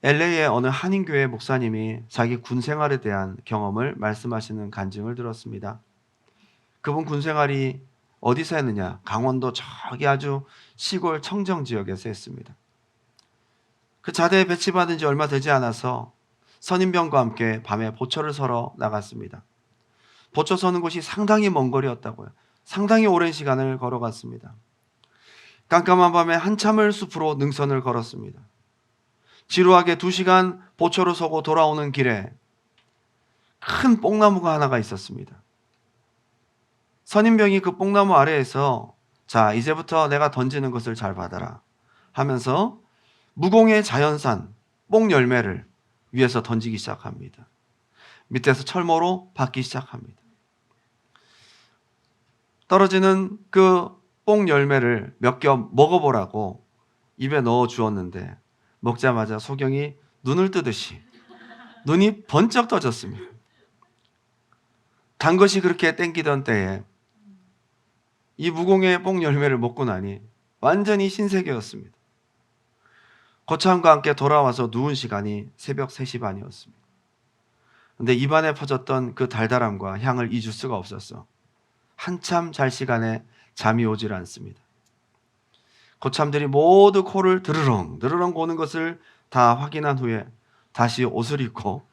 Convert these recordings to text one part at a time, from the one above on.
LA의 어느 한인교회 목사님이 자기 군 생활에 대한 경험을 말씀하시는 간증을 들었습니다. 그분 군 생활이 어디서 했느냐? 강원도 저기 아주 시골 청정 지역에서 했습니다. 그 자대에 배치받은 지 얼마 되지 않아서 선임병과 함께 밤에 보초를 서러 나갔습니다. 보초 서는 곳이 상당히 먼 거리였다고요. 상당히 오랜 시간을 걸어갔습니다. 깜깜한 밤에 한참을 숲으로 능선을 걸었습니다. 지루하게 2시간 보초로 서고 돌아오는 길에 큰 뽕나무가 하나가 있었습니다. 선임병이 그 뽕나무 아래에서 자, 이제부터 내가 던지는 것을 잘 받아라 하면서 무공의 자연산 뽕 열매를 위에서 던지기 시작합니다. 밑에서 철모로 받기 시작합니다. 떨어지는 그 뽕 열매를 몇 겹 먹어보라고 입에 넣어 주었는데 먹자마자 소경이 눈을 뜨듯이 눈이 번쩍 떠졌습니다. 단 것이 그렇게 땡기던 때에 이 무공의 뽕 열매를 먹고 나니 완전히 신세계였습니다. 거참과 함께 돌아와서 누운 시간이 새벽 3시 반이었습니다. 근데 입안에 퍼졌던 그 달달함과 향을 잊을 수가 없었어. 한참 잘 시간에 잠이 오질 않습니다. 거참들이 모두 코를 드르렁 드르렁 고는 것을 다 확인한 후에 다시 옷을 입고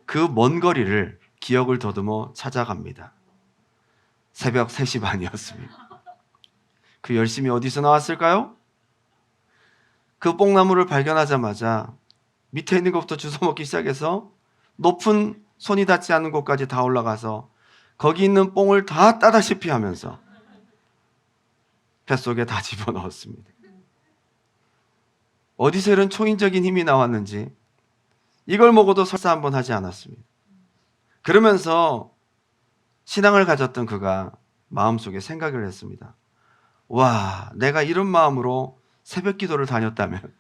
그 먼 거리를 기억을 더듬어 찾아갑니다. 새벽 3시 반이었습니다. 그 열심이 어디서 나왔을까요? 그 뽕나무를 발견하자마자 밑에 있는 것부터 주워 먹기 시작해서 높은 손이 닿지 않는 곳까지 다 올라가서 거기 있는 뽕을 다 따다시피 하면서 뱃속에 다 집어넣었습니다. 어디서 이런 초인적인 힘이 나왔는지 이걸 먹어도 설사 한번 하지 않았습니다. 그러면서 신앙을 가졌던 그가 마음속에 생각을 했습니다. 와, 내가 이런 마음으로 새벽 기도를 다녔다면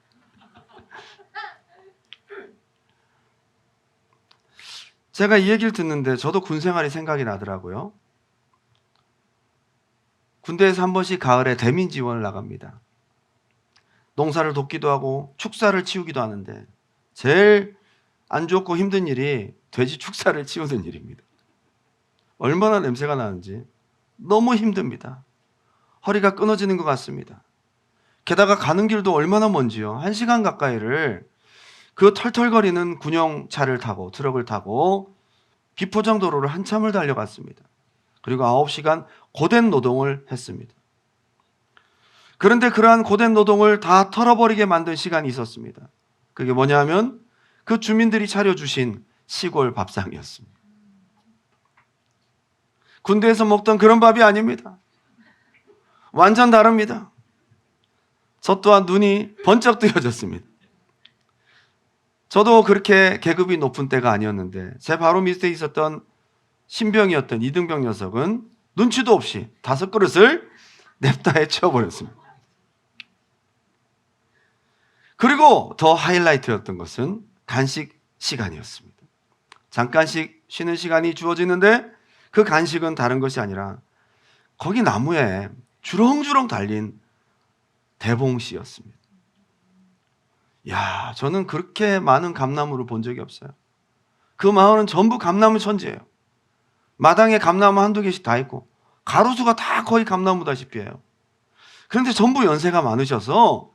제가 이 얘기를 듣는데 저도 군 생활이 생각이 나더라고요. 군대에서 한 번씩 가을에 대민 지원을 나갑니다. 농사를 돕기도 하고 축사를 치우기도 하는데 제일 안 좋고 힘든 일이 돼지 축사를 치우는 일입니다. 얼마나 냄새가 나는지 너무 힘듭니다. 허리가 끊어지는 것 같습니다. 게다가 가는 길도 얼마나 먼지요. 1시간 가까이를 그 털털거리는 군용차를 타고 트럭을 타고 비포장도로를 한참을 달려갔습니다. 그리고 9시간 고된 노동을 했습니다. 그런데 그러한 고된 노동을 다 털어버리게 만든 시간이 있었습니다. 그게 뭐냐면 그 주민들이 차려주신 시골 밥상이었습니다. 군대에서 먹던 그런 밥이 아닙니다. 완전 다릅니다. 저 또한 눈이 번쩍 뜨여졌습니다. 저도 그렇게 계급이 높은 때가 아니었는데 제 바로 밑에 있었던 신병이었던 이등병 녀석은 눈치도 없이 5그릇을 냅다 해치워버렸습니다. 그리고 더 하이라이트였던 것은 간식 시간이었습니다. 잠깐씩 쉬는 시간이 주어지는데 그 간식은 다른 것이 아니라 거기 나무에 주렁주렁 달린 대봉씨였습니다. 야, 저는 그렇게 많은 감나무를 본 적이 없어요. 그 마을은 전부 감나무 천지예요. 마당에 감나무 한두 개씩 다 있고 가로수가 다 거의 감나무다시피 해요. 그런데 전부 연세가 많으셔서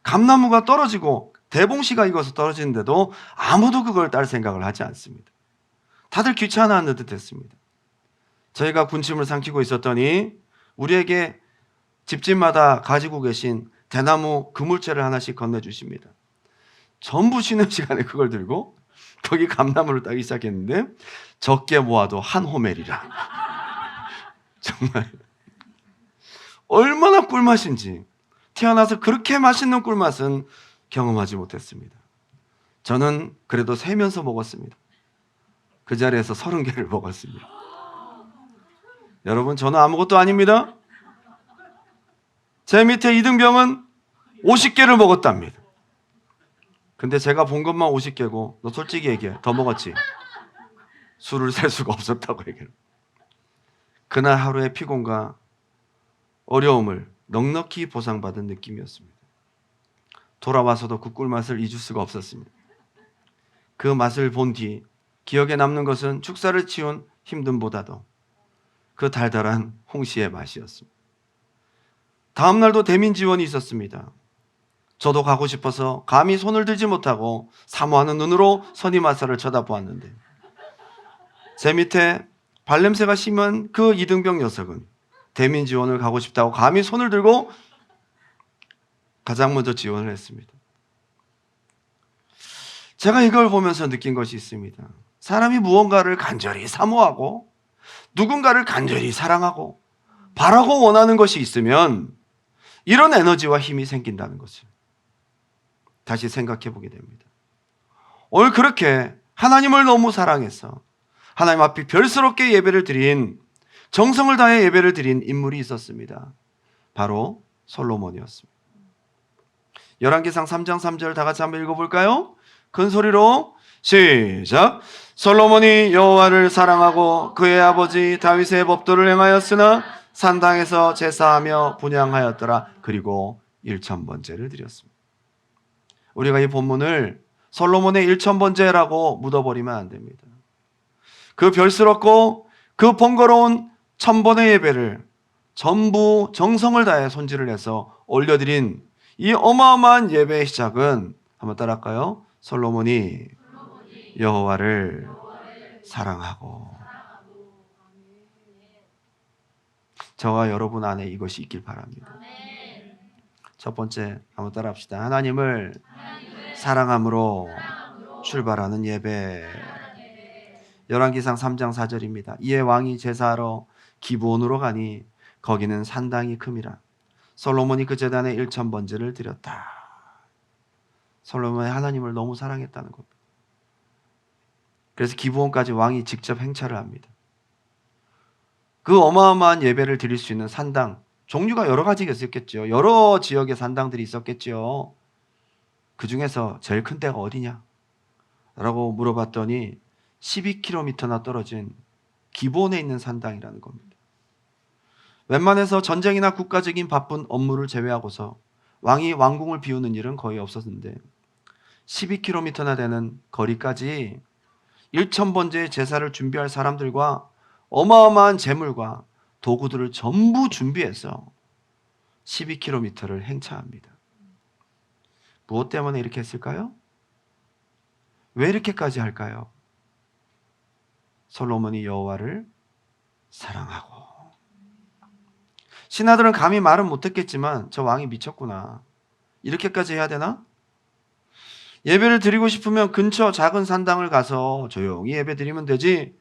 감나무가 떨어지고 대봉씨가 익어서 떨어지는데도 아무도 그걸 딸 생각을 하지 않습니다. 다들 귀찮아하는 듯 했습니다. 저희가 군침을 삼키고 있었더니 우리에게 집집마다 가지고 계신 대나무 그물채를 하나씩 건네주십니다. 전부 쉬는 시간에 그걸 들고 거기 감나무를 따기 시작했는데 적게 모아도 한 호멜이라. 정말 얼마나 꿀맛인지 태어나서 그렇게 맛있는 꿀맛은 경험하지 못했습니다. 저는 그래도 세면서 먹었습니다. 그 자리에서 30개를 먹었습니다. 여러분, 저는 아무것도 아닙니다. 제 밑에 이등병은 50개를 먹었답니다. 근데 제가 본 것만 50개고 너 솔직히 얘기해. 더 먹었지? 술을 셀 수가 없었다고 얘기해요. 그날 하루의 피곤과 어려움을 넉넉히 보상받은 느낌이었습니다. 돌아와서도 그 꿀맛을 잊을 수가 없었습니다. 그 맛을 본 뒤 기억에 남는 것은 축사를 치운 힘듦보다도 그 달달한 홍시의 맛이었습니다. 다음 날도 대민 지원이 있었습니다. 저도 가고 싶어서 감히 손을 들지 못하고 사모하는 눈으로 선임마사를 쳐다보았는데 제 밑에 발냄새가 심한 그 이등병 녀석은 대민 지원을 가고 싶다고 감히 손을 들고 가장 먼저 지원을 했습니다. 제가 이걸 보면서 느낀 것이 있습니다. 사람이 무언가를 간절히 사모하고 누군가를 간절히 사랑하고 바라고 원하는 것이 있으면 이런 에너지와 힘이 생긴다는 것을 다시 생각해 보게 됩니다. 오늘 그렇게 하나님을 너무 사랑해서 하나님 앞에 별스럽게 예배를 드린, 정성을 다해 예배를 드린 인물이 있었습니다. 바로 솔로몬이었습니다. 열왕기상 3장 3절 다 같이 한번 읽어볼까요? 큰 소리로 시작. 솔로몬이 여호와를 사랑하고 그의 아버지 다윗의 법도를 행하였으나 산당에서 제사하며 분향하였더라. 그리고 1000번제를 드렸습니다. 우리가 이 본문을 솔로몬의 1000번제라고 묻어버리면 안 됩니다. 그 별스럽고 그 번거로운 1000번의 예배를 전부 정성을 다해 손질을 해서 올려드린 이 어마어마한 예배의 시작은 한번 따라할까요? 솔로몬이 여호와를 사랑하고. 저와 여러분 안에 이것이 있길 바랍니다. 첫 번째 한번 따라합시다. 하나님을 사랑함으로 출발하는 예배. 열왕기상 3장 4절입니다. 이에 왕이 제사하러 기브온으로 가니 거기는 산당이 큼이라. 솔로몬이 그 제단에 1000번제를 드렸다. 솔로몬이 하나님을 너무 사랑했다는 겁니다. 그래서 기브온까지 왕이 직접 행차를 합니다. 그 어마어마한 예배를 드릴 수 있는 산당, 종류가 여러 가지가 있었겠죠. 여러 지역의 산당들이 있었겠죠. 그 중에서 제일 큰 데가 어디냐? 라고 물어봤더니 12km나 떨어진 기브온에 있는 산당이라는 겁니다. 웬만해서 전쟁이나 국가적인 바쁜 업무를 제외하고서 왕이 왕궁을 비우는 일은 거의 없었는데 12km나 되는 거리까지 1000번제의 제사를 준비할 사람들과 어마어마한 재물과 도구들을 전부 준비해서 12km를 행차합니다. 무엇 때문에 이렇게 했을까요? 왜 이렇게까지 할까요? 솔로몬이 여호와를 사랑하고. 신하들은 감히 말은 못했겠지만 저 왕이 미쳤구나. 이렇게까지 해야 되나? 예배를 드리고 싶으면 근처 작은 산당을 가서 조용히 예배 드리면 되지.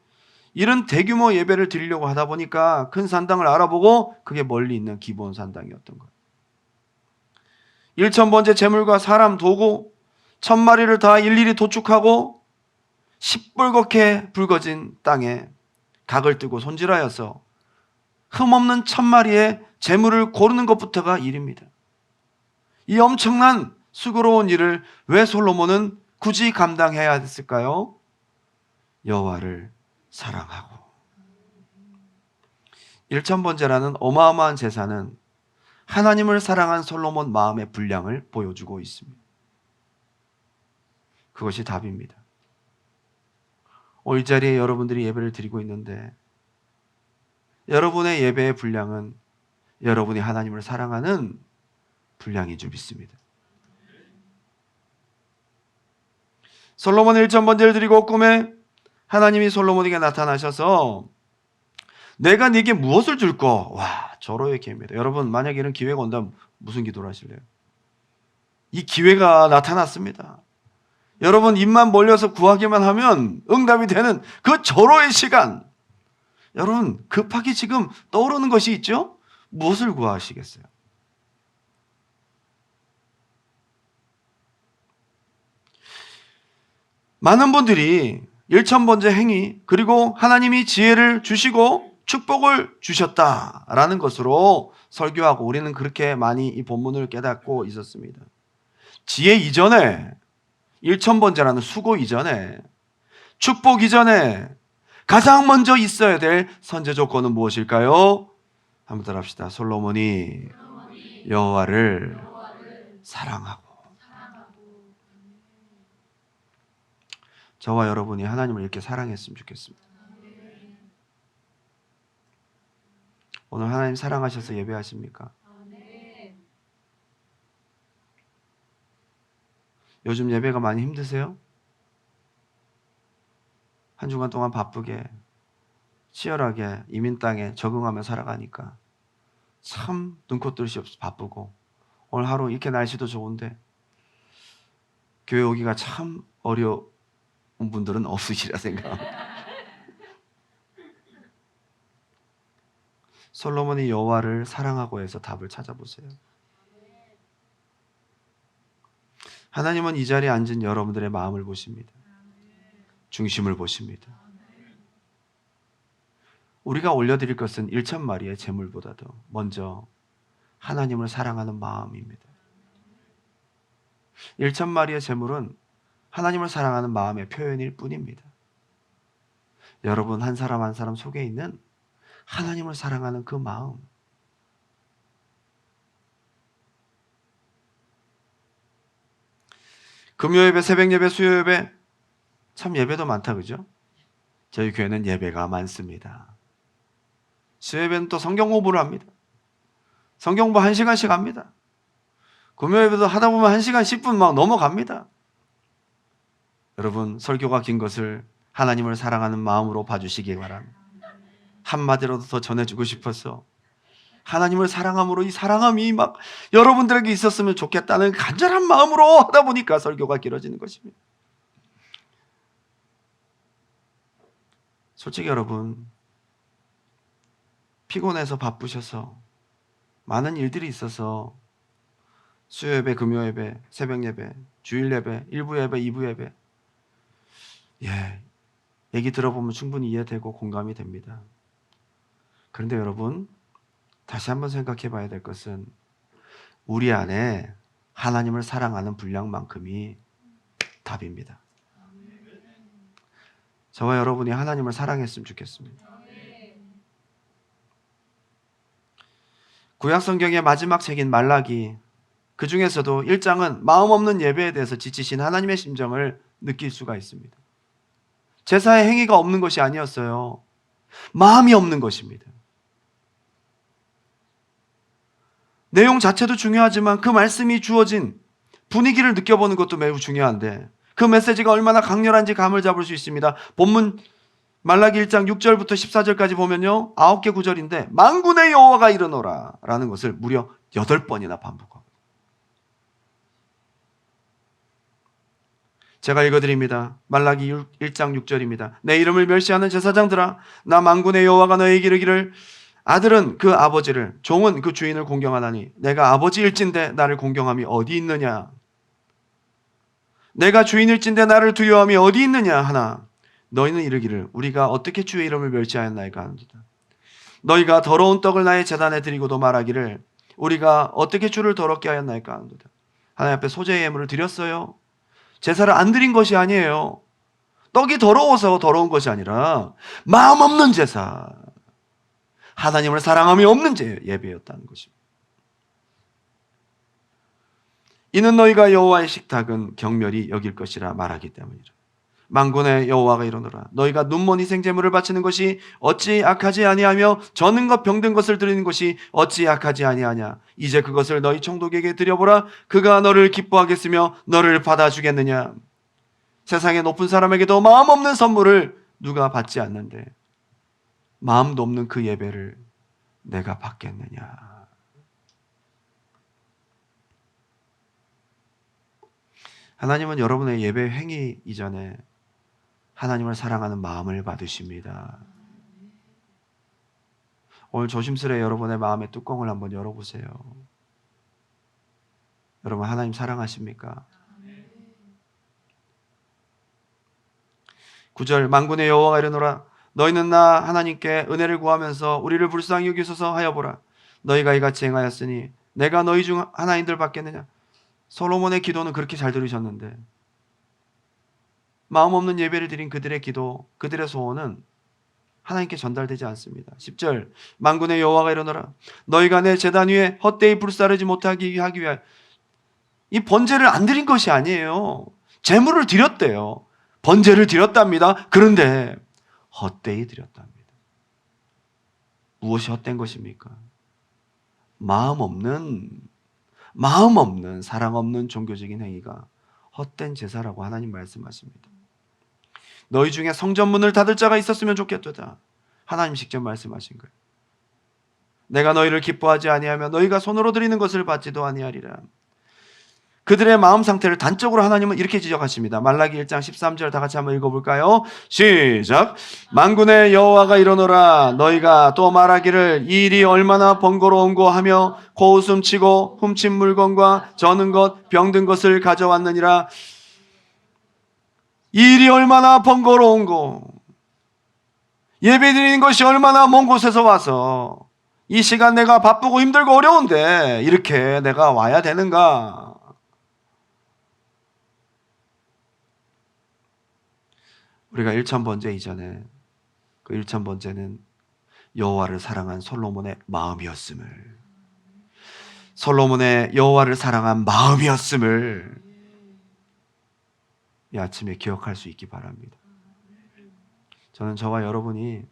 이런 대규모 예배를 드리려고 하다 보니까 큰 산당을 알아보고 그게 멀리 있는 기브온 산당이었던 거예요. 1000번째 제물과 사람, 도구 1000마리를 다 일일이 도축하고 시뻘겋게 붉어진 땅에 각을 뜨고 손질하여서 흠없는 1000마리의 제물을 고르는 것부터가 일입니다. 이 엄청난 수고로운 일을 왜 솔로몬은 굳이 감당해야 했을까요? 여호와를 사랑하고. 1000번제라는 어마어마한 제사는 하나님을 사랑한 솔로몬 마음의 분량을 보여주고 있습니다. 그것이 답입니다. 오늘 이 자리에 여러분들이 예배를 드리고 있는데 여러분의 예배의 분량은 여러분이 하나님을 사랑하는 분량인 줄 믿습니다. 솔로몬은 1000번제를 드리고 꿈에 하나님이 솔로몬에게 나타나셔서 내가 네게 무엇을 줄까? 와, 절호의 기회입니다. 여러분 만약에 이런 기회가 온다면 무슨 기도를 하실래요? 이 기회가 나타났습니다. 여러분 입만 벌려서 구하기만 하면 응답이 되는 그 절호의 시간. 여러분 급하게 지금 떠오르는 것이 있죠? 무엇을 구하시겠어요? 많은 분들이 1000번째 행위 그리고 하나님이 지혜를 주시고 축복을 주셨다라는 것으로 설교하고 우리는 그렇게 많이 이 본문을 깨닫고 있었습니다. 지혜 이전에 1000번째라는 수고 이전에 축복 이전에 가장 먼저 있어야 될 선제 조건은 무엇일까요? 한번 따라합시다. 솔로몬이 여호와를 사랑하고. 저와 여러분이 하나님을 이렇게 사랑했으면 좋겠습니다. 오늘 하나님 사랑하셔서 예배하십니까? 요즘 예배가 많이 힘드세요? 한 주간 동안 바쁘게 치열하게 이민 땅에 적응하며 살아가니까 참 눈코 뜰 새 없이 바쁘고, 오늘 하루 이렇게 날씨도 좋은데 교회 오기가 참 어려운 분들은 없으시리라 생각합니다. 솔로몬이 여호와를 사랑하고 해서 답을 찾아보세요. 하나님은 이 자리에 앉은 여러분들의 마음을 보십니다. 중심을 보십니다. 우리가 올려드릴 것은 1,000마리의 제물보다도 먼저 하나님을 사랑하는 마음입니다. 1,000마리의 제물은 하나님을 사랑하는 마음의 표현일 뿐입니다. 여러분 한 사람 한 사람 속에 있는 하나님을 사랑하는 그 마음, 금요예배, 새벽예배, 수요예배, 참 예배도 많다, 그죠? 저희 교회는 예배가 많습니다. 수요예배는 또 성경 공부를 합니다. 성경 공부 1시간씩 합니다. 금요예배도 하다 보면 1시간 10분 막 넘어갑니다. 여러분 설교가 긴 것을 하나님을 사랑하는 마음으로 봐주시기 바랍니다. 한마디라도 더 전해주고 싶어서 하나님을 사랑함으로 이 사랑함이 막 여러분들에게 있었으면 좋겠다는 간절한 마음으로 하다 보니까 설교가 길어지는 것입니다. 솔직히 여러분 피곤해서 바쁘셔서 많은 일들이 있어서 수요예배, 금요예배, 새벽예배, 주일예배, 1부 예배, 2부 예배, 얘기 들어보면 충분히 이해되고 공감이 됩니다. 그런데 여러분 다시 한번 생각해 봐야 될 것은 우리 안에 하나님을 사랑하는 분량만큼이 답입니다. 저와 여러분이 하나님을 사랑했으면 좋겠습니다. 구약 성경의 마지막 책인 말라기, 그 중에서도 1장은 마음 없는 예배에 대해서 지치신 하나님의 심정을 느낄 수가 있습니다. 제사의 행위가 없는 것이 아니었어요. 마음이 없는 것입니다. 내용 자체도 중요하지만 그 말씀이 주어진 분위기를 느껴보는 것도 매우 중요한데 그 메시지가 얼마나 강렬한지 감을 잡을 수 있습니다. 본문 말라기 1장 6절부터 14절까지 보면요, 9개 구절인데 만군의 여호와가 이르노라 라는 것을 무려 8번이나 반복하고, 제가 읽어드립니다. 말라기 1장 6절입니다. 내 이름을 멸시하는 제사장들아, 나 만군의 여호와가 너에게 이르기를 아들은 그 아버지를, 종은 그 주인을 공경하나니 내가 아버지일진데 나를 공경함이 어디 있느냐? 내가 주인일진데 나를 두려워함이 어디 있느냐 하나 너희는 이르기를 우리가 어떻게 주의 이름을 멸시하였나이까 하는도다. 너희가 더러운 떡을 나의 제단에 드리고도 말하기를 우리가 어떻게 주를 더럽게 하였나이까 하는도다. 하나님 앞에 소재의 예물을 드렸어요. 제사를 안 드린 것이 아니에요. 떡이 더러워서 더러운 것이 아니라 마음 없는 제사, 하나님을 사랑함이 없는 예배였다는 것입니다. 이는 너희가 여호와의 식탁은 경멸히 여길 것이라 말하기 때문이라. 만군의 여호와가 이르노라 너희가 눈먼 희생 제물을 바치는 것이 어찌 악하지 아니하며 저는 것 병든 것을 드리는 것이 어찌 악하지 아니하냐. 이제 그것을 너희 총독에게 드려보라. 그가 너를 기뻐하겠으며 너를 받아주겠느냐. 세상의 높은 사람에게도 마음 없는 선물을 누가 받지 않는데 마음도 없는 그 예배를 내가 받겠느냐. 하나님은 여러분의 예배 행위 이전에 하나님을 사랑하는 마음을 받으십니다. 오늘 조심스레 여러분의 마음의 뚜껑을 한번 열어보세요. 여러분 하나님 사랑하십니까? 9절 만군의 여호와가 이르노라 너희는 나 하나님께 은혜를 구하면서 우리를 불쌍히 여기소서 하여 보라. 너희가 이같이 행하였으니 내가 너희 중 하나인들 받겠느냐. 솔로몬의 기도는 그렇게 잘 들으셨는데 마음 없는 예배를 드린 그들의 기도, 그들의 소원은 하나님께 전달되지 않습니다. 10절 만군의 여호와가 이르노라 너희가 내 제단 위에 헛되이 불사르지 못하게 하기 위하여, 이 번제를 안 드린 것이 아니에요. 제물을 드렸대요. 번제를 드렸답니다. 그런데 헛되이 드렸답니다. 무엇이 헛된 것입니까? 마음 없는 사랑 없는 종교적인 행위가 헛된 제사라고 하나님 말씀하십니다. 너희 중에 성전문을 닫을 자가 있었으면 좋겠도다. 하나님 직접 말씀하신 거예요. 내가 너희를 기뻐하지 아니하며 너희가 손으로 드리는 것을 받지도 아니하리라. 그들의 마음 상태를 단적으로 하나님은 이렇게 지적하십니다. 말라기 1장 13절 다 같이 한번 읽어볼까요? 시작. 만군의 여호와가 이르노라. 너희가 또 말하기를 이 일이 얼마나 번거로운고 하며 고웃음치고 훔친 물건과 저는 것 병든 것을 가져왔느니라. 이 일이 얼마나 번거로운고, 예배드리는 것이 얼마나 먼 곳에서 와서 이 시간 내가 바쁘고 힘들고 어려운데 이렇게 내가 와야 되는가? 우리가 일천번제 이전에 그 일천번제는 여호와를 사랑한 솔로몬의 마음이었음을, 솔로몬의 여호와를 사랑한 마음이었음을 이 아침에 기억할 수 있기 바랍니다. 저는 저와 여러분이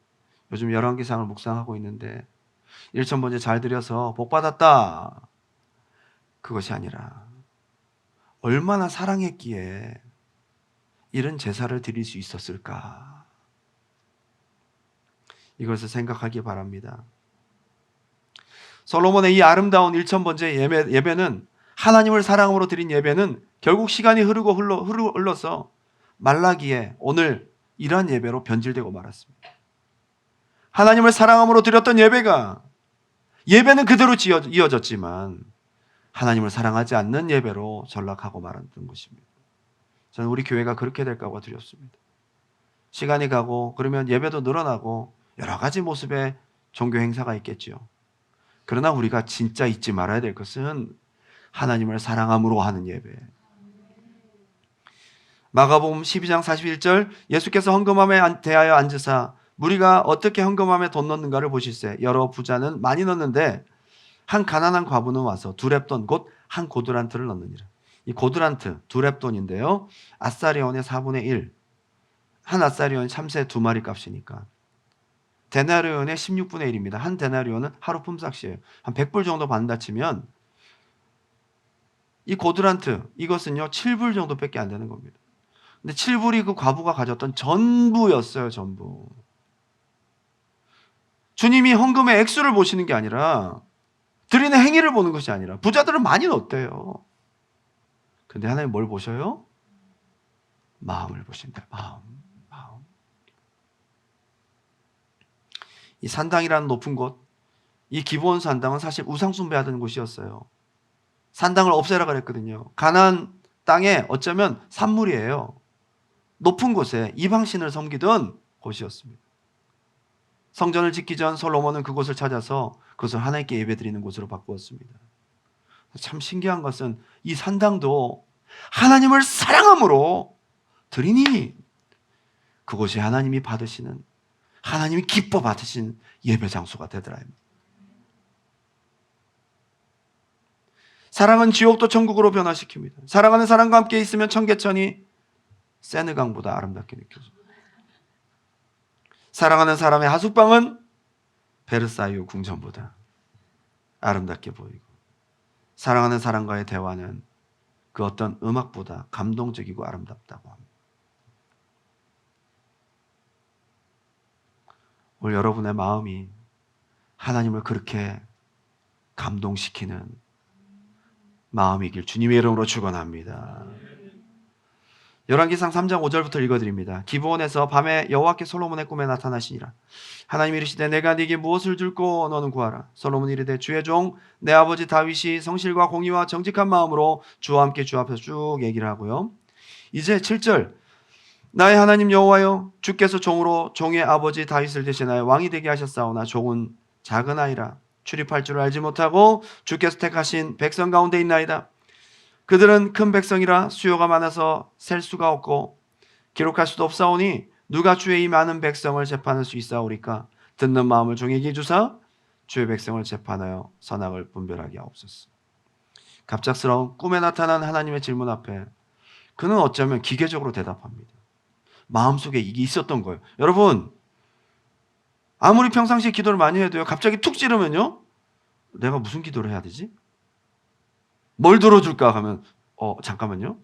요즘 열왕기상을 묵상하고 있는데 일천번제 잘 드려서 복 받았다, 그것이 아니라 얼마나 사랑했기에 이런 제사를 드릴 수 있었을까, 이것을 생각하기 바랍니다. 솔로몬의 이 아름다운 일천번제 예배는, 하나님을 사랑으로 드린 예배는 결국 시간이 흘러서 말라기에 오늘 이러한 예배로 변질되고 말았습니다. 하나님을 사랑함으로 드렸던 예배는 그대로 이어졌지만 하나님을 사랑하지 않는 예배로 전락하고 말았던 것입니다. 저는 우리 교회가 그렇게 될까봐 두렵습니다. 시간이 가고 그러면 예배도 늘어나고 여러 가지 모습의 종교 행사가 있겠지요. 그러나 우리가 진짜 잊지 말아야 될 것은 하나님을 사랑함으로 하는 예배. 마가복음 12장 41절, 예수께서 헌금함에 대하여 앉으사 무리가 어떻게 헌금함에 돈 넣는가를 보실세. 여러 부자는 많이 넣는데 한 가난한 과부는 와서 두 렙돈 곧 한 고드란트를 넣느니라. 이 고드란트 두 렙돈인데요, 아사리온의 4분의 1, 한 아사리온이 참새 2마리 값이니까 데나리온의 16분의 1입니다. 한 데나리온은 하루 품삯이에요. 한 100불 정도 받는다 치면 이 고드란트, 이것은요 7불 정도밖에 안 되는 겁니다. 근데 7불이 그 과부가 가졌던 전부였어요. 전부. 주님이 헌금의 액수를 보시는 게 아니라, 드리는 행위를 보는 것이 아니라, 부자들은 많이 넣었대요. 근데 하나님 뭘 보셔요? 마음을 보신다. 마음. 이 산당이라는 높은 곳, 이 기브온 산당은 사실 우상 숭배하던 곳이었어요. 산당을 없애라 그랬거든요. 가나안 땅에 어쩌면 산물이에요. 높은 곳에 이방신을 섬기던 곳이었습니다. 성전을 짓기 전 솔로몬은 그곳을 찾아서 그것을 하나님께 예배드리는 곳으로 바꾸었습니다. 참 신기한 것은 이 산당도 하나님을 사랑함으로 드리니 그곳이 하나님이 받으시는, 하나님이 기뻐 받으시는 예배 장소가 되더라. 사랑은 지옥도 천국으로 변화시킵니다. 사랑하는 사람과 함께 있으면 청계천이 세느강보다 아름답게 느껴집니다. 사랑하는 사람의 하숙방은 베르사유 궁전보다 아름답게 보이고, 사랑하는 사람과의 대화는 그 어떤 음악보다 감동적이고 아름답다고 합니다. 오늘 여러분의 마음이 하나님을 그렇게 감동시키는 마음이길 주님의 이름으로 축원합니다. 열왕기상 3장 5절부터 읽어드립니다. 기브온에서 밤에 여호와께 솔로몬의 꿈에 나타나시니라. 하나님이 이르시되 내가 네게 무엇을 줄고 너는 구하라. 솔로몬이 이르되 주의 종 내 아버지 다윗이 성실과 공의와 정직한 마음으로 주와 함께 주 앞에서 쭉 얘기를 하고요. 이제 7절, 나의 하나님 여호와여, 주께서 종으로 종의 아버지 다윗을 대신하여 왕이 되게 하셨사오나 종은 작은 아이라 출입할 줄 알지 못하고 주께서 택하신 백성 가운데 있나이다. 그들은 큰 백성이라 수요가 많아서 셀 수가 없고 기록할 수도 없사오니 누가 주의 이 많은 백성을 재판할 수 있사오리까. 듣는 마음을 종에게 주사 주의 백성을 재판하여 선악을 분별하게 하옵소서. 갑작스러운 꿈에 나타난 하나님의 질문 앞에 그는 어쩌면 기계적으로 대답합니다. 마음속에 이게 있었던 거예요. 여러분, 아무리 평상시에 기도를 많이 해도요, 갑자기 툭 찌르면요, 내가 무슨 기도를 해야 되지? 뭘 들어줄까 하면 잠깐만요.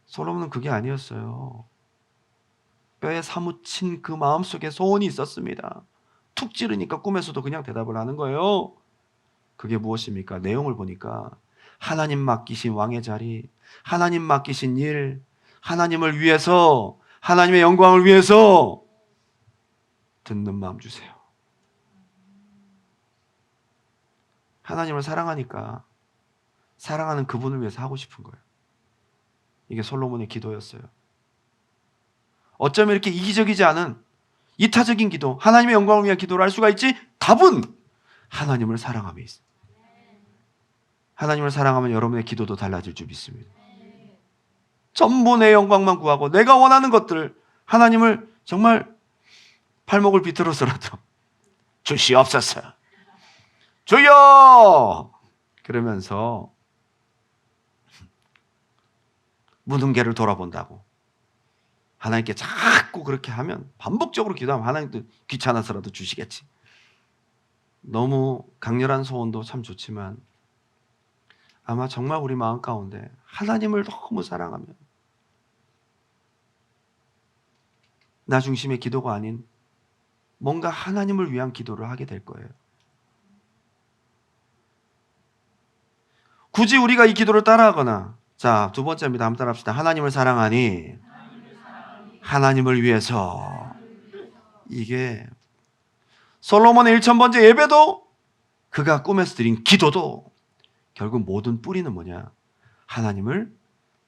솔로몬은 그게 아니었어요. 뼈에 사무친 그 마음속에 소원이 있었습니다. 툭 찌르니까 꿈에서도 그냥 대답을 하는 거예요. 그게 무엇입니까? 내용을 보니까 하나님 맡기신 왕의 자리, 하나님 맡기신 일, 하나님을 위해서, 하나님의 영광을 위해서 듣는 마음 주세요. 하나님을 사랑하니까 사랑하는 그분을 위해서 하고 싶은 거예요. 이게 솔로몬의 기도였어요. 어쩌면 이렇게 이기적이지 않은 이타적인 기도, 하나님의 영광을 위한 기도를 할 수가 있지? 답은 하나님을 사랑함에 있어요. 하나님을 사랑하면 여러분의 기도도 달라질 줄 믿습니다. 전부 내 영광만 구하고 내가 원하는 것들, 하나님을 정말 팔목을 비틀어서라도 주시옵소서, 주여! 그러면서 무등개를 돌아본다고 하나님께 자꾸 그렇게 하면, 반복적으로 기도하면 하나님도 귀찮아서라도 주시겠지. 너무 강렬한 소원도 참 좋지만 아마 정말 우리 마음 가운데 하나님을 너무 사랑하면 나 중심의 기도가 아닌 뭔가 하나님을 위한 기도를 하게 될 거예요. 굳이 우리가 이 기도를 따라하거나, 자, 두 번째입니다. 한번 따라합시다. 하나님을 사랑하니 하나님을 위해서. 이게 솔로몬의 1000번째 예배도, 그가 꿈에서 드린 기도도 결국 모든 뿌리는 뭐냐? 하나님을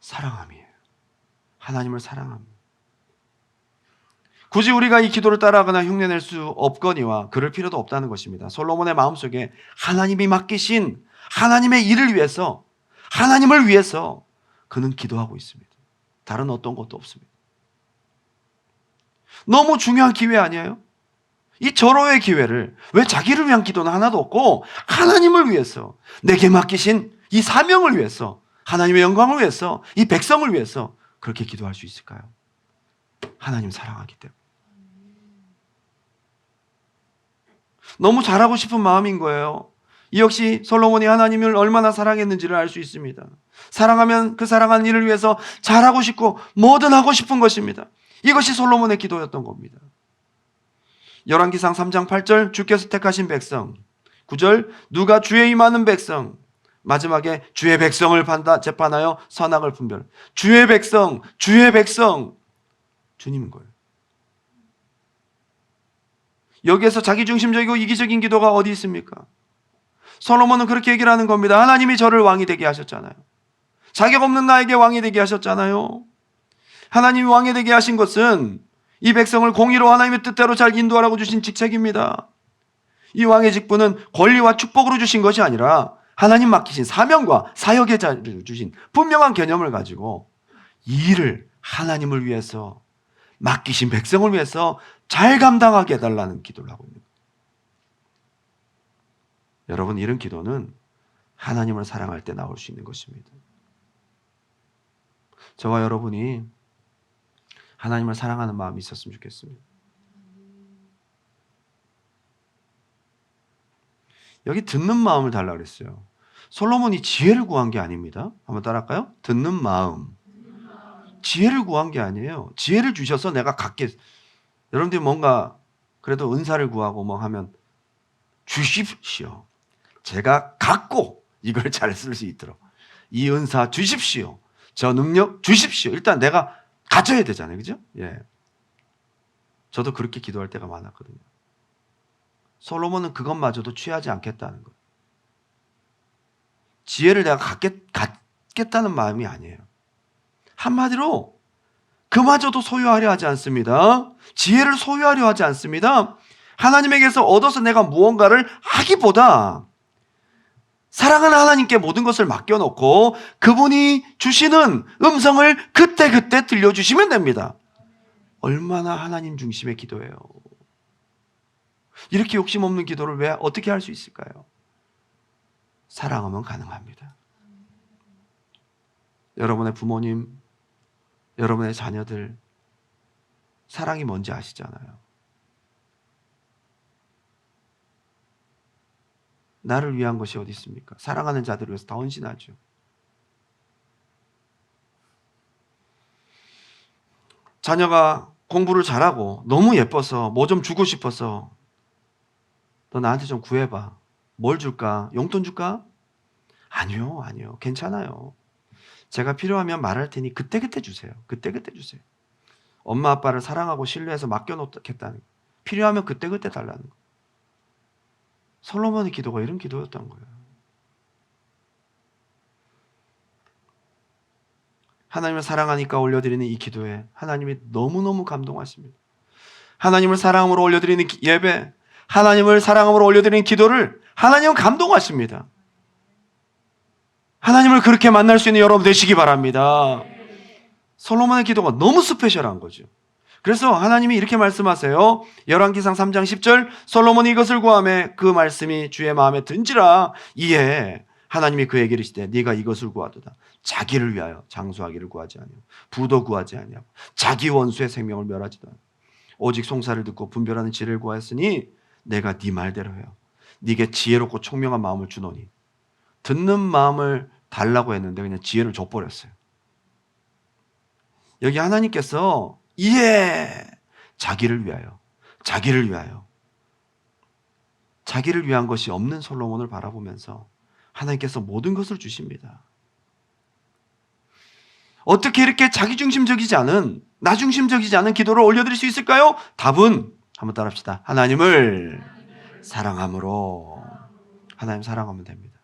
사랑함이에요. 하나님을 사랑함. 굳이 우리가 이 기도를 따라하거나 흉내낼 수 없거니와 그럴 필요도 없다는 것입니다. 솔로몬의 마음속에 하나님이 맡기신 하나님의 일을 위해서, 하나님을 위해서 그는 기도하고 있습니다. 다른 어떤 것도 없습니다. 너무 중요한 기회 아니에요? 이 절호의 기회를, 왜 자기를 위한 기도는 하나도 없고 하나님을 위해서, 내게 맡기신 이 사명을 위해서, 하나님의 영광을 위해서, 이 백성을 위해서 그렇게 기도할 수 있을까요? 하나님 사랑하기 때문에. 너무 잘하고 싶은 마음인 거예요. 이 역시 솔로몬이 하나님을 얼마나 사랑했는지를 알 수 있습니다. 사랑하면 그 사랑하는 일을 위해서 잘하고 싶고 뭐든 하고 싶은 것입니다. 이것이 솔로몬의 기도였던 겁니다. 열왕기상 3장 8절, 주께서 택하신 백성. 9절, 누가 주의 임하는 백성. 마지막에 주의 백성을 재판하여 선악을 분별. 주의 백성, 주의 백성. 주님인 거예요. 여기에서 자기중심적이고 이기적인 기도가 어디 있습니까? 솔로몬은 그렇게 얘기를 하는 겁니다. 하나님이 저를 왕이 되게 하셨잖아요. 자격 없는 나에게 왕이 되게 하셨잖아요. 하나님이 왕이 되게 하신 것은 이 백성을 공의로 하나님의 뜻대로 잘 인도하라고 주신 직책입니다. 이 왕의 직분은 권리와 축복으로 주신 것이 아니라 하나님 맡기신 사명과 사역의 자리를 주신 분명한 개념을 가지고 이 일을 하나님을 위해서, 맡기신 백성을 위해서 잘 감당하게 해달라는 기도를 하고 있는 거예요. 여러분, 이런 기도는 하나님을 사랑할 때 나올 수 있는 것입니다. 저와 여러분이 하나님을 사랑하는 마음이 있었으면 좋겠습니다. 여기 듣는 마음을 달라고 그랬어요. 솔로몬이 지혜를 구한 게 아닙니다. 한번 따라할까요? 듣는 마음. 지혜를 구한 게 아니에요. 지혜를 주셔서 내가 갖게, 여러분들이 뭔가 그래도 은사를 구하고 뭐 하면 주십시오. 제가 갖고 이걸 잘 쓸 수 있도록 이 은사 주십시오. 저 능력 주십시오. 일단 내가 가져야 되잖아요. 그죠? 예. 저도 그렇게 기도할 때가 많았거든요. 솔로몬은 그것마저도 취하지 않겠다는 거예요. 지혜를 내가 갖겠다는 마음이 아니에요. 한마디로 그마저도 소유하려 하지 않습니다. 지혜를 소유하려 하지 않습니다. 하나님에게서 얻어서 내가 무언가를 하기보다 사랑하는 하나님께 모든 것을 맡겨놓고 그분이 주시는 음성을 그때그때 들려주시면 됩니다. 얼마나 하나님 중심의 기도예요. 이렇게 욕심 없는 기도를 왜 어떻게 할 수 있을까요? 사랑하면 가능합니다. 여러분의 부모님, 여러분의 자녀들, 사랑이 뭔지 아시잖아요. 나를 위한 것이 어디 있습니까? 사랑하는 자들을 위해서 다 헌신하죠. 자녀가 공부를 잘하고 너무 예뻐서 뭐 좀 주고 싶어서 너 나한테 좀 구해봐. 뭘 줄까? 용돈 줄까? 아니요, 아니요. 괜찮아요. 제가 필요하면 말할 테니 그때그때 주세요. 그때그때 주세요. 엄마 아빠를 사랑하고 신뢰해서 맡겨놓겠다는 거. 필요하면 그때그때 달라는 거. 솔로몬의 기도가 이런 기도였던 거예요. 하나님을 사랑하니까 올려드리는 이 기도에 하나님이 너무너무 감동하십니다. 하나님을 사랑함으로 올려드리는 예배, 하나님을 사랑함으로 올려드리는 기도를 하나님은 감동하십니다. 하나님을 그렇게 만날 수 있는 여러분 되시기 바랍니다. 솔로몬의 기도가 너무 스페셜한 거죠. 그래서 하나님이 이렇게 말씀하세요. 열왕기상 3장 10절 솔로몬이 이것을 구하매 그 말씀이 주의 마음에 든지라. 이에 하나님이 그에게 이르시되 네가 이것을 구하도다. 자기를 위하여 장수하기를 구하지 아니하고 부도 구하지 아니하고 자기 원수의 생명을 멸하지도 않고 오직 송사를 듣고 분별하는 지혜를 구하였으니 내가 네 말대로 해요. 네게 지혜롭고 총명한 마음을 주노니. 듣는 마음을 달라고 했는데 그냥 지혜를 줘버렸어요. 여기 하나님께서 자기를 위하여 자기를 위한 것이 없는 솔로몬을 바라보면서 하나님께서 모든 것을 주십니다. 어떻게 이렇게 자기중심적이지 않은 나중심적이지 않은 기도를 올려드릴 수 있을까요? 답은 한번 따라합시다. 하나님을 사랑함으로. 하나님 사랑하면 됩니다.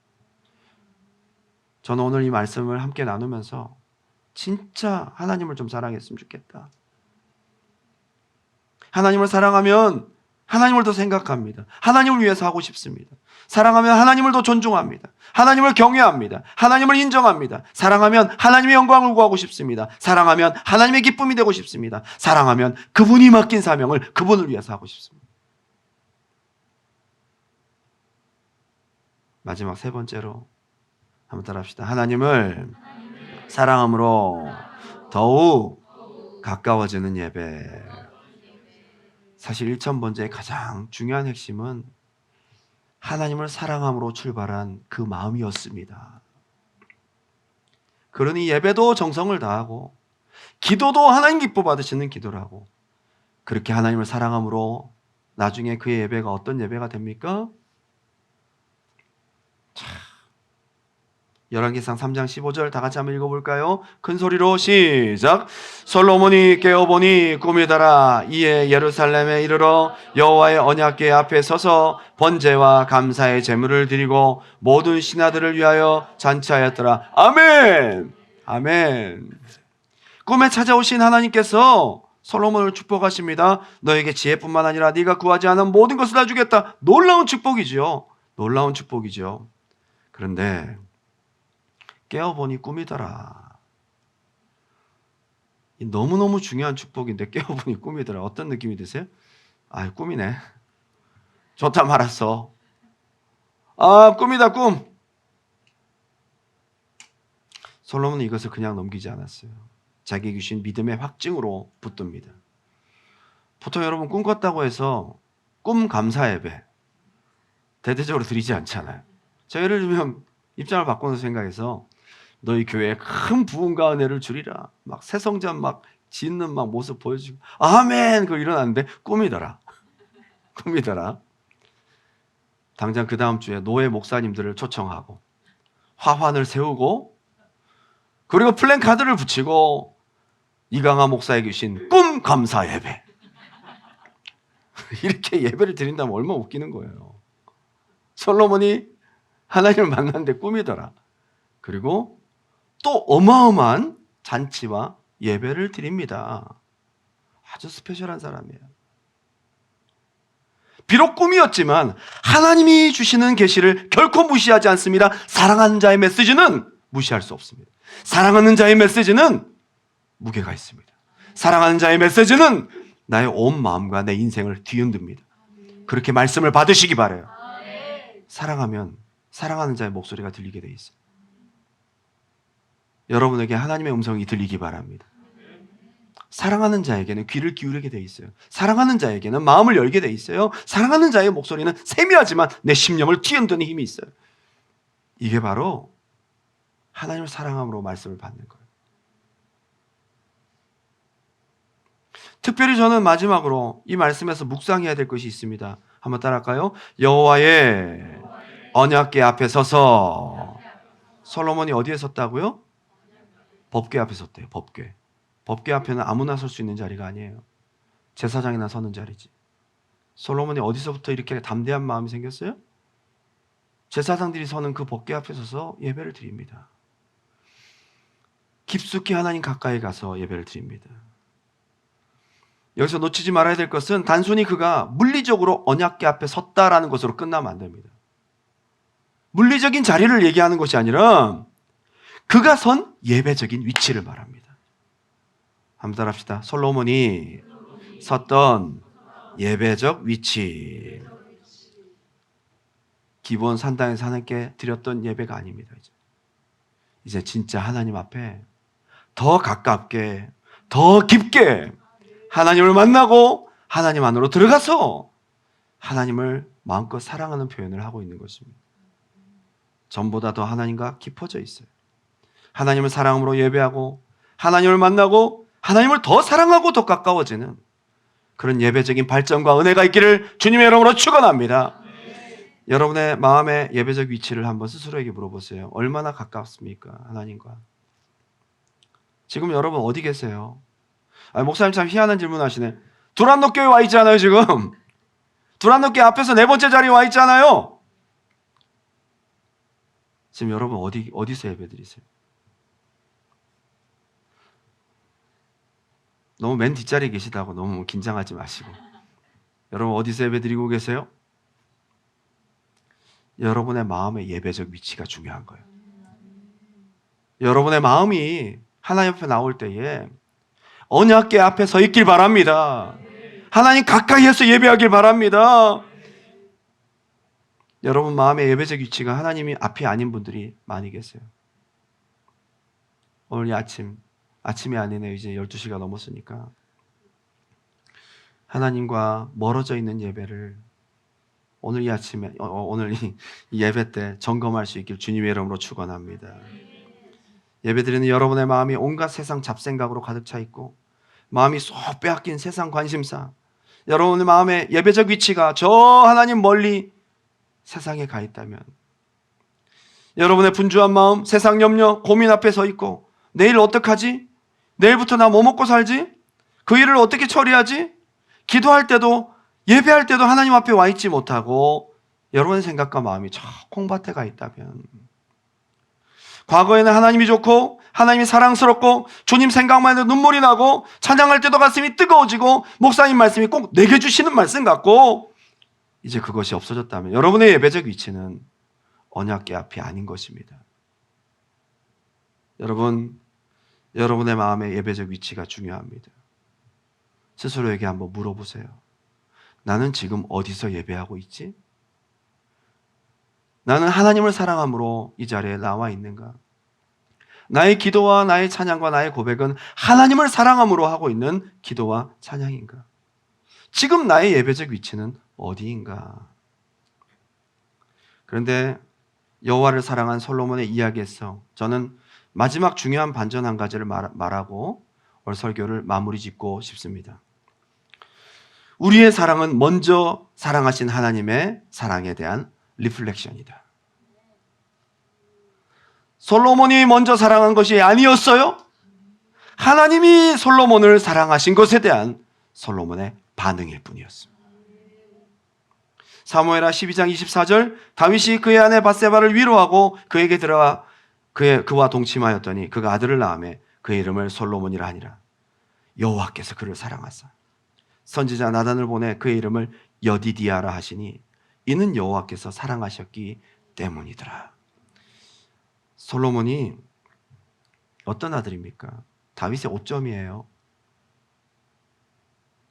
저는 오늘 이 말씀을 함께 나누면서 진짜 하나님을 좀 사랑했으면 좋겠다. 하나님을 사랑하면 하나님을 더 생각합니다. 하나님을 위해서 하고 싶습니다. 사랑하면 하나님을 더 존중합니다. 하나님을 경외합니다. 하나님을 인정합니다. 사랑하면 하나님의 영광을 구하고 싶습니다. 사랑하면 하나님의 기쁨이 되고 싶습니다. 사랑하면 그분이 맡긴 사명을 그분을 위해서 하고 싶습니다. 마지막 세 번째로 한번 따라합시다. 하나님을 사랑함으로 더욱 가까워지는 예배. 사실 1000번째의 가장 중요한 핵심은 하나님을 사랑함으로 출발한 그 마음이었습니다. 그러니 예배도 정성을 다하고 기도도 하나님 기뻐 받으시는 기도를 하고 그렇게 하나님을 사랑함으로 나중에 그의 예배가 어떤 예배가 됩니까? 열왕기상 3장 15절 다 같이 한번 읽어볼까요? 큰 소리로 시작. 솔로몬이 깨어보니 꿈이더라. 이에 예루살렘에 이르러 여호와의 언약궤 앞에 서서 번제와 감사의 제물을 드리고 모든 신하들을 위하여 잔치하였더라. 아멘. 아멘. 꿈에 찾아오신 하나님께서 솔로몬을 축복하십니다. 너에게 지혜뿐만 아니라 네가 구하지 않은 모든 것을 다 주겠다. 놀라운 축복이죠. 놀라운 축복이죠. 그런데 깨어보니 꿈이더라. 너무너무 중요한 축복인데 깨어보니 꿈이더라. 어떤 느낌이 드세요? 아, 꿈이네. 좋다 말았어. 아, 꿈이다, 꿈. 솔로몬은 이것을 그냥 넘기지 않았어요. 자기에게 주신 믿음의 확증으로 붙듭니다. 보통 여러분 꿈 꿨다고 해서 꿈 감사 예배 대대적으로 드리지 않잖아요. 자, 예를 들면 입장을 바꿔서 생각해서 너희 교회에 큰 부흥과 은혜를 주리라. 막 새성전 막 짓는 막 모습 보여주고 아멘 그거 일어났는데 꿈이더라. 꿈이더라. 당장 그 다음 주에 노예 목사님들을 초청하고 화환을 세우고 그리고 플랜카드를 붙이고 이강하 목사에게 주신 꿈 감사 예배. 이렇게 예배를 드린다면 얼마나 웃기는 거예요. 솔로몬이 하나님을 만났는데 꿈이더라. 그리고 또 어마어마한 잔치와 예배를 드립니다. 아주 스페셜한 사람이에요. 비록 꿈이었지만 하나님이 주시는 계시를 결코 무시하지 않습니다. 사랑하는 자의 메시지는 무시할 수 없습니다. 사랑하는 자의 메시지는 무게가 있습니다. 사랑하는 자의 메시지는 나의 온 마음과 내 인생을 뒤흔듭니다. 그렇게 말씀을 받으시기 바라요. 사랑하면 사랑하는 자의 목소리가 들리게 돼 있어요. 여러분에게 하나님의 음성이 들리기 바랍니다. 사랑하는 자에게는 귀를 기울이게 돼 있어요. 사랑하는 자에게는 마음을 열게 돼 있어요. 사랑하는 자의 목소리는 세미하지만 내 심령을 뒤흔드는 힘이 있어요. 이게 바로 하나님을 사랑함으로 말씀을 받는 거예요. 특별히 저는 마지막으로 이 말씀에서 묵상해야 될 것이 있습니다. 한번 따라할까요? 여호와의 언약궤 앞에 서서. 솔로몬이 어디에 섰다고요? 법궤 앞에 섰대요. 법궤. 법궤 앞에는 아무나 설 수 있는 자리가 아니에요. 제사장이나 서는 자리지. 솔로몬이 어디서부터 이렇게 담대한 마음이 생겼어요? 제사장들이 서는 그 법궤 앞에 서서 예배를 드립니다. 깊숙이 하나님 가까이 가서 예배를 드립니다. 여기서 놓치지 말아야 될 것은 단순히 그가 물리적으로 언약궤 앞에 섰다라는 것으로 끝나면 안 됩니다. 물리적인 자리를 얘기하는 것이 아니라 그가 선 예배적인 위치를 말합니다. 한번 따라합시다. 솔로몬이 섰던 예배적 위치. 기본 산당에서 하나님께 드렸던 예배가 아닙니다. 이제 진짜 하나님 앞에 더 가깝게, 더 깊게 하나님을 만나고 하나님 안으로 들어가서 하나님을 마음껏 사랑하는 표현을 하고 있는 것입니다. 전보다 더 하나님과 깊어져 있어요. 하나님을 사랑으로 예배하고 하나님을 만나고 하나님을 더 사랑하고 더 가까워지는 그런 예배적인 발전과 은혜가 있기를 주님의 이름으로 축원합니다. 여러분의 마음의 예배적 위치를 한번 스스로에게 물어보세요. 얼마나 가깝습니까? 하나님과. 지금 여러분 어디 계세요? 목사님 참 희한한 질문 하시네. 두란노 교회 와 있잖아요, 지금. 두란노 교회 앞에서 네 번째 자리에 와 있잖아요. 지금 여러분 어디서 예배 드리세요? 너무 맨 뒷자리에 계시다고 너무 긴장하지 마시고. 여러분 어디서 예배 드리고 계세요? 여러분의 마음의 예배적 위치가 중요한 거예요. 여러분의 마음이 하나님 앞에 나올 때에 언약궤 앞에 서 있길 바랍니다. 하나님 가까이에서 예배하길 바랍니다. 여러분 마음의 예배적 위치가 하나님이 앞이 아닌 분들이 많이 계세요. 오늘 이 아침이 아니네요. 이제 12시가 넘었으니까 하나님과 멀어져 있는 예배를 오늘 이 아침에 오늘 이 예배 때 점검할 수 있길 주님의 이름으로 축원합니다. 예배드리는 여러분의 마음이 온갖 세상 잡생각으로 가득 차 있고 마음이 쏙 빼앗긴 세상 관심사, 여러분의 마음의 예배적 위치가 저 하나님 멀리 세상에 가 있다면 여러분의 분주한 마음, 세상 염려, 고민 앞에 서 있고 내일 어떡하지? 내일부터 나 뭐 먹고 살지? 그 일을 어떻게 처리하지? 기도할 때도 예배할 때도 하나님 앞에 와 있지 못하고 여러분의 생각과 마음이 저 콩밭에 가 있다면 과거에는 하나님이 좋고 하나님이 사랑스럽고 주님 생각만 해도 눈물이 나고 찬양할 때도 가슴이 뜨거워지고 목사님 말씀이 꼭 내게 주시는 말씀 같고 이제 그것이 없어졌다면 여러분의 예배적 위치는 언약궤 앞이 아닌 것입니다. 여러분의 마음의 예배적 위치가 중요합니다. 스스로에게 한번 물어보세요. 나는 지금 어디서 예배하고 있지? 나는 하나님을 사랑함으로 이 자리에 나와 있는가? 나의 기도와 나의 찬양과 나의 고백은 하나님을 사랑함으로 하고 있는 기도와 찬양인가? 지금 나의 예배적 위치는 어디인가? 그런데 여호와를 사랑한 솔로몬의 이야기에서 저는 마지막 중요한 반전 한 가지를 말하고 오늘 설교를 마무리 짓고 싶습니다. 우리의 사랑은 먼저 사랑하신 하나님의 사랑에 대한 리플렉션이다. 솔로몬이 먼저 사랑한 것이 아니었어요. 하나님이 솔로몬을 사랑하신 것에 대한 솔로몬의 반응일 뿐이었습니다. 사무엘하 12장 24절 다윗이 그의 아내 밧세바를 위로하고 그에게 들어가 그와 동침하였더니 그가 아들을 낳으매 그의 이름을 솔로몬이라 하니라. 여호와께서 그를 사랑하사 선지자 나단을 보내 그의 이름을 여디디아라 하시니 이는 여호와께서 사랑하셨기 때문이더라. 솔로몬이 어떤 아들입니까? 다윗의 오점이에요.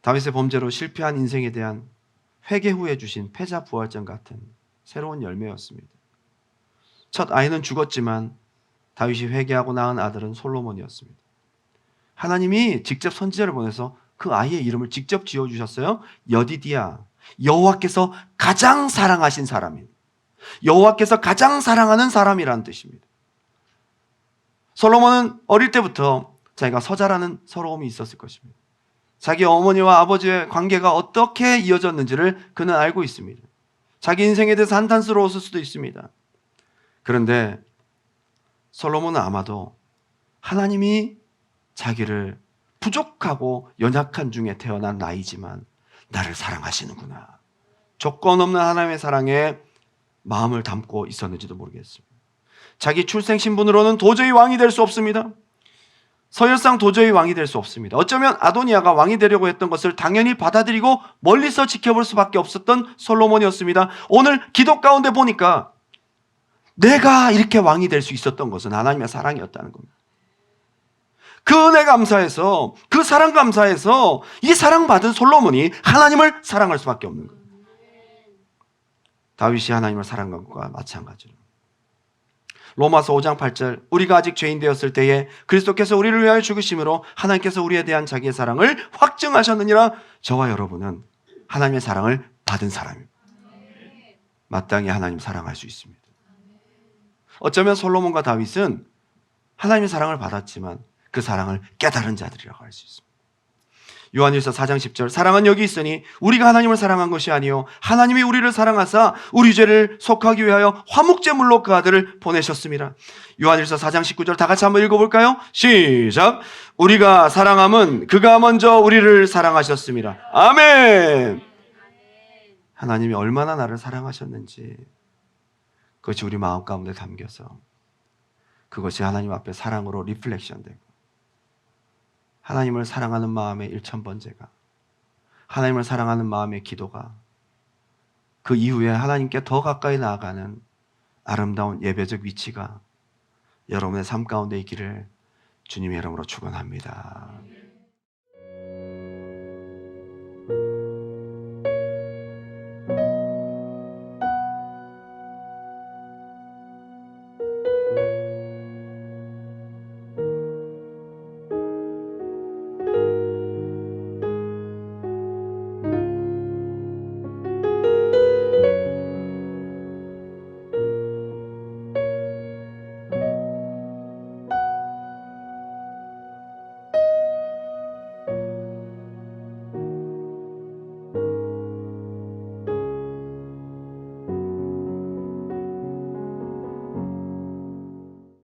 다윗의 범죄로 실패한 인생에 대한 회개 후에 주신 패자부활전 같은 새로운 열매였습니다. 첫 아이는 죽었지만 다윗이 회개하고 낳은 아들은 솔로몬이었습니다. 하나님이 직접 선지자를 보내서 그 아이의 이름을 직접 지어주셨어요. 여디디야. 여호와께서 가장 사랑하신 사람입니다. 여호와께서 가장 사랑하는 사람이라는 뜻입니다. 솔로몬은 어릴 때부터 자기가 서자라는 서러움이 있었을 것입니다. 자기 어머니와 아버지의 관계가 어떻게 이어졌는지를 그는 알고 있습니다. 자기 인생에 대해서 한탄스러웠을 수도 있습니다. 그런데 솔로몬은 아마도 하나님이 자기를 부족하고 연약한 중에 태어난 나이지만 나를 사랑하시는구나, 조건 없는 하나님의 사랑에 마음을 담고 있었는지도 모르겠습니다. 자기 출생 신분으로는 도저히 왕이 될 수 없습니다. 서열상 도저히 왕이 될 수 없습니다. 어쩌면 아도니아가 왕이 되려고 했던 것을 당연히 받아들이고 멀리서 지켜볼 수밖에 없었던 솔로몬이었습니다. 오늘 기도 가운데 보니까 내가 이렇게 왕이 될 수 있었던 것은 하나님의 사랑이었다는 겁니다. 그 은혜 감사해서, 그 사랑 감사해서 이 사랑받은 솔로몬이 하나님을 사랑할 수밖에 없는 거예요. 다윗이 하나님을 사랑한 것과 마찬가지로 로마서 5장 8절, 우리가 아직 죄인 되었을 때에 그리스도께서 우리를 위하여 죽으심으로 하나님께서 우리에 대한 자기의 사랑을 확증하셨느니라. 저와 여러분은 하나님의 사랑을 받은 사람입니다. 마땅히 하나님 사랑할 수 있습니다. 어쩌면 솔로몬과 다윗은 하나님의 사랑을 받았지만 그 사랑을 깨달은 자들이라고 할 수 있습니다. 요한일서 4장 10절, 사랑은 여기 있으니 우리가 하나님을 사랑한 것이 아니요 하나님이 우리를 사랑하사 우리 죄를 속하기 위하여 화목제물로 그 아들을 보내셨습니다. 요한일서 4장 19절 다 같이 한번 읽어볼까요? 시작. 우리가 사랑함은 그가 먼저 우리를 사랑하셨습니다. 아멘. 하나님이 얼마나 나를 사랑하셨는지 그것이 우리 마음 가운데 담겨서 그것이 하나님 앞에 사랑으로 리플렉션 되고, 하나님을 사랑하는 마음의 1000번째가, 하나님을 사랑하는 마음의 기도가 그 이후에 하나님께 더 가까이 나아가는 아름다운 예배적 위치가 여러분의 삶 가운데 있기를 주님의 이름으로 축원합니다.